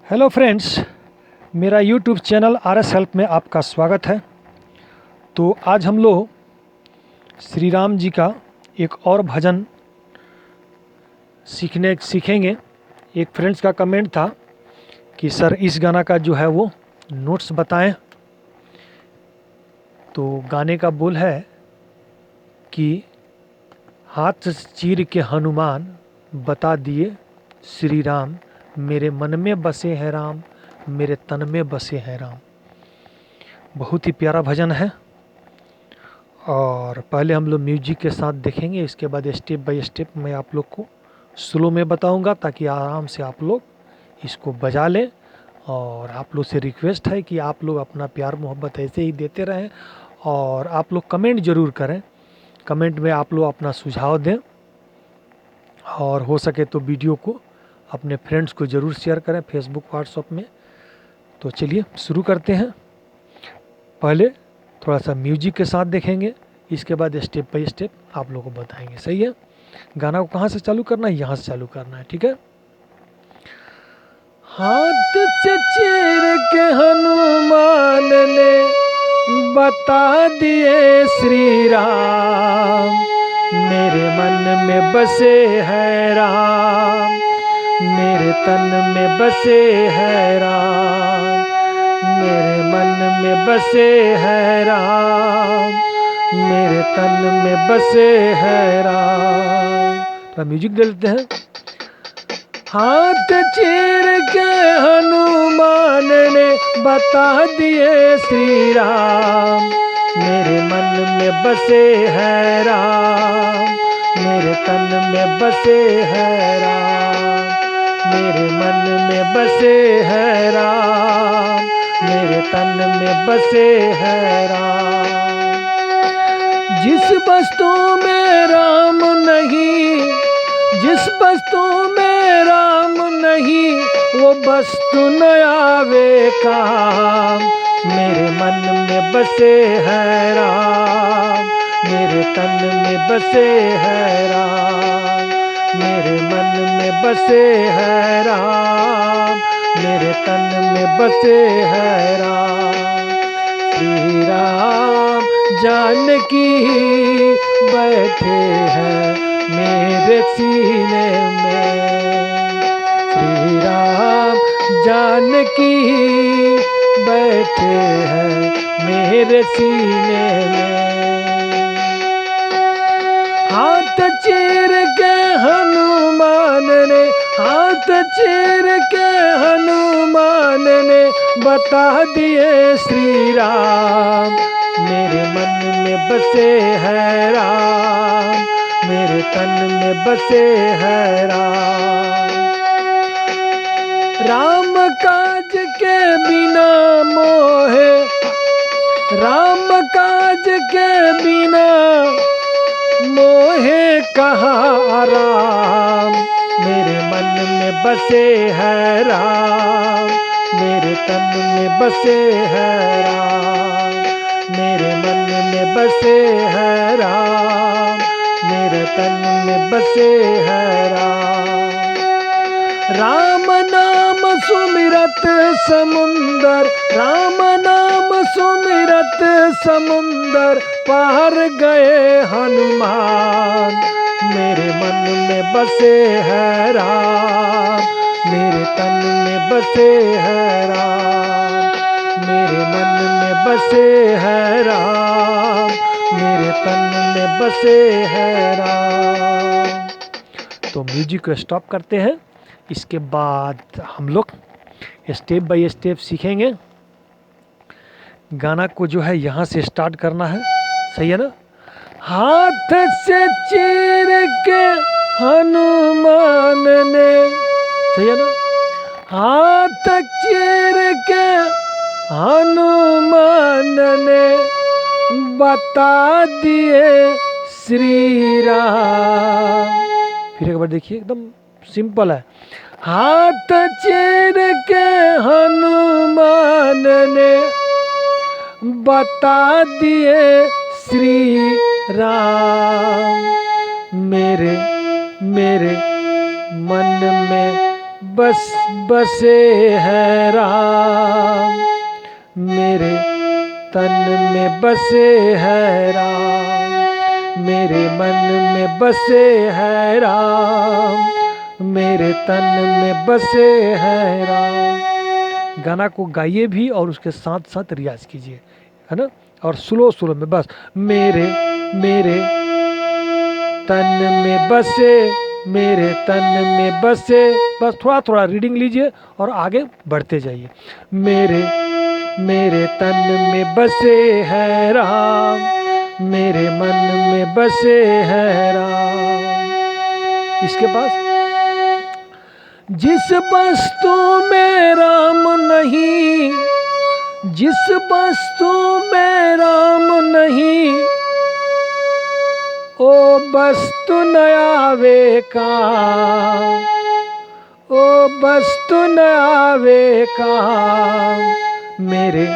Hello friends, मेरा YouTube channel RS help में आपका स्वागत है। तो आज हम लोग श्री राम जी का एक और भजन सीखेंगे। एक फ्रेंड्स का कमेंट था कि सर इस गाना का जो है वो नोट्स बताएं। तो गाने का बोल है कि हाथ चीर के हनुमान बता दिए श्री राम, मेरे मन में बसे हैं राम, मेरे तन में बसे हैं राम। बहुत ही प्यारा भजन है और पहले हम लोग म्यूजिक के साथ देखेंगे, इसके बाद स्टेप बाय स्टेप मैं आप लोग को स्लो में बताऊंगा ताकि आराम से आप लोग इसको बजा लें। और आप लोग से रिक्वेस्ट है कि आप लोग अपना प्यार मोहब्बत ऐसे ही देते रहें और आप लोग कमेंट ज़रूर करें। कमेंट में आप लोग अपना सुझाव दें और हो सके तो वीडियो को अपने फ्रेंड्स को ज़रूर शेयर करें फेसबुक व्हाट्सएप में। तो चलिए शुरू करते हैं। पहले थोड़ा सा म्यूजिक के साथ देखेंगे, इसके बाद स्टेप बाय स्टेप आप लोगों को बताएंगे। सही है? गाना को कहाँ से चालू करना है? यहाँ से चालू करना है, ठीक है? हाथ से चीर के हनुमान ने बता दिए श्री राम, मेरे मन में बसे हैं राम, मेरे तन में बसे हैं राम, मेरे मन में बसे हैं राम, मेरे तन में बसे हैं राम। तो म्यूजिक दे लेते हैं। हाथ चीर के हनुमान ने बता दिए श्री राम, मेरे मन में बसे हैं राम, मेरे तन में बसे हैं राम, मेरे मन में बसे हैं राम, मेरे तन में बसे हैं राम। जिस वस्तु में राम नहीं, जिस वस्तु में राम नहीं, वो वस्तु न आवे काम, मेरे मन में बसे हैं राम, मेरे तन में बसे हैं राम, मेरे मन में बसे हैं राम, मेरे तन में बसे हैं राम। श्री राम जानकी बैठे हैं मेरे सीने में, श्री राम जानकी बैठे हैं मेरे सीने में। हाथ चीर के हनुमान ने, हाथ चीर के हनुमान ने बता दिए श्री राम, मेरे मन में बसे हैं राम, मेरे तन में बसे हैं राम। राम काज के बिना मोहे, राम काज के बिना मोहे कहाँ आराम, मेरे मन में बसे हैं राम, मेरे तन में बसे हैं राम, मेरे मन में बसे हैं राम, मेरे तन में बसे हैं राम। राम नाम सुमिरत समुंदर, राम नाम सुमिरत समुंदर पार गए हनुमान, मेरे मन में बसे हैं राम, मेरे तन में बसे हैं राम, मेरे मन में बसे हैं राम, मेरे तन में बसे हैं राम। तो म्यूजिक को स्टॉप करते हैं, इसके बाद हम लोग स्टेप बाय स्टेप सीखेंगे। गाना को जो है यहाँ से स्टार्ट करना है। सही है ना? हाथ से चीर के हनुमान ने, सही है ना? हाथ चीर के हनुमान ने बता दिए श्री राम। फिर एक बार देखिए, एकदम सिंपल है। हाथ चीर के हनुमान ने बता दिए श्री राम, मेरे मेरे मन में बस बसे है राम, मेरे तन में बसे है राम, मेरे मन में बसे है राम, मेरे तन में बसे है राम। गाना को गाइए भी और उसके साथ साथ रियाज कीजिए, है ना, और स्लो स्लो में बस मेरे मेरे तन में बसे, मेरे तन में बसे, बस थोड़ा थोड़ा रीडिंग लीजिए और आगे बढ़ते जाइए। मेरे मेरे तन में बसे है राम, मेरे मन में बसे है राम। इसके पास जिस वस्तु में राम नहीं, जिस वस्तु में राम नहीं, ओ वस्तु न आवे काम, ओ वस्तु न आवे काम। मेरे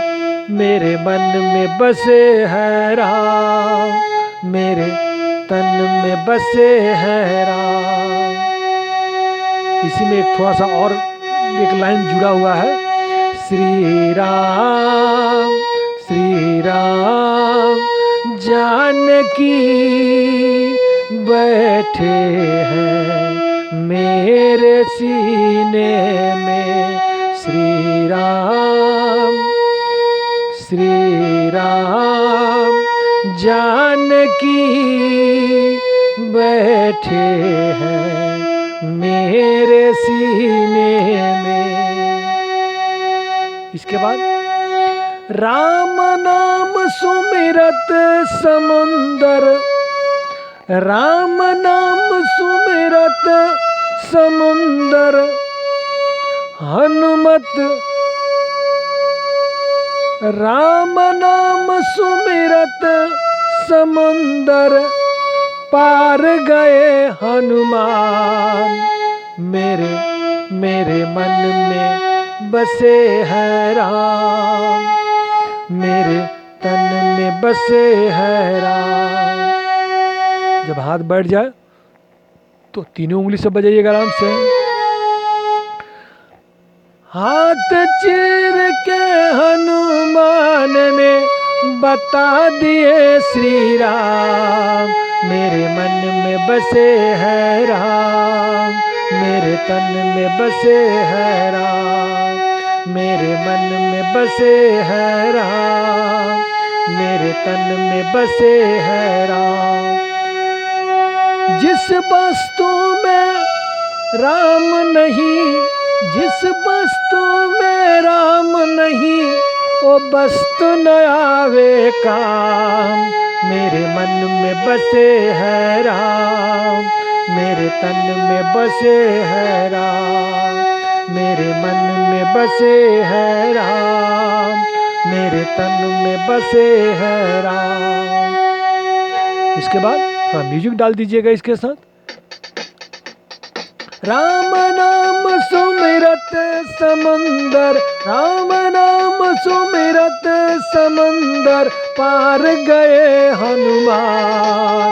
मेरे मन में बसे है राम, मेरे तन में बसे है राम। इसी में एक थोड़ा सा और एक लाइन जुड़ा हुआ है, श्री राम जानकी बैठे हैं मेरे सीने में। श्री राम जानकी बैठे हैं मेरे सीने में। इसके बाद राम नाम सुमिरत समुंदर, राम नाम सुमिरत समुंदर, हनुमत राम नाम सुमिरत समुंदर, पार गए हनुमान। मेरे मेरे मन में बसे है राम, मेरे तन में बसे है राम। जब हाथ बैठ जाए तो तीनों उंगली से बजाइएगा आराम से। हाथ चीर के हनुमान ने बता दिए श्री राम, मेरे मन में बसे है राम, मेरे तन में बसे है राम, मेरे मन में बसे है राम, मेरे तन में बसे है राम। जिस वस्तु में राम नहीं, जिस वस्तु में राम नहीं, वो वस्तु न आवे काम। मेरे मन में बसे है राम, मेरे तन में बसे है राम, मेरे मन में बसे है राम, मेरे तन में बसे है राम। इसके बाद थोड़ा म्यूजिक डाल दीजिएगा इसके साथ। राम नाम सुमिरत समंदर, राम नाम सुमिरत समंदर, पार गए हनुमान।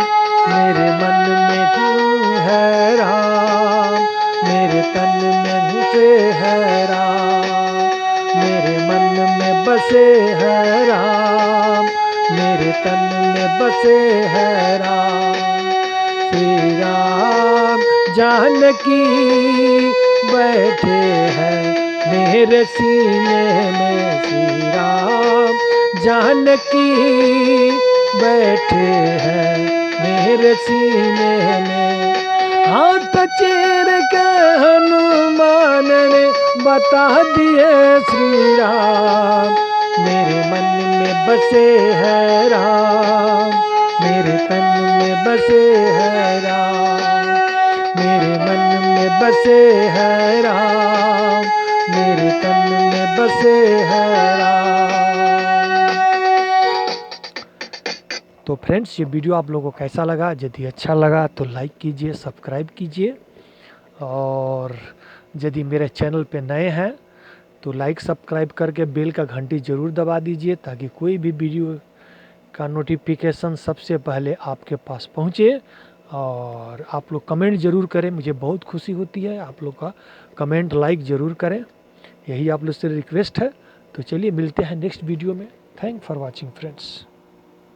मेरे मन में तू है राम, मेरे तन में घुसे है राम, मेरे मन में बसे है राम, मेरे तन में बसे है राम। श्री राम जानकी बैठे हैं मेरे सीने में, श्री राम जानकी बैठे हैं मेरे सीने में। हाथ चीर के हनुमान ने बता दिए श्री राम, मेरे मन में बसे है राम, मेरे तन में बसे है राम, मेरे मन में बसे है राम, मेरे तन में बसे है राम। तो फ्रेंड्स, ये वीडियो आप लोगों को कैसा लगा? यदि अच्छा लगा तो लाइक कीजिए, सब्सक्राइब कीजिए, और यदि मेरे चैनल पे नए हैं तो लाइक सब्सक्राइब करके बेल का घंटी ज़रूर दबा दीजिए, ताकि कोई भी वीडियो का नोटिफिकेशन सबसे पहले आपके पास पहुँचे और आप लोग कमेंट ज़रूर करें, मुझे बहुत खुशी होती है आप लोग का कमेंट लाइक ज़रूर करें, यही आप लोग से रिक्वेस्ट है। तो चलिए मिलते हैं नेक्स्ट वीडियो में। Thank for watching friends.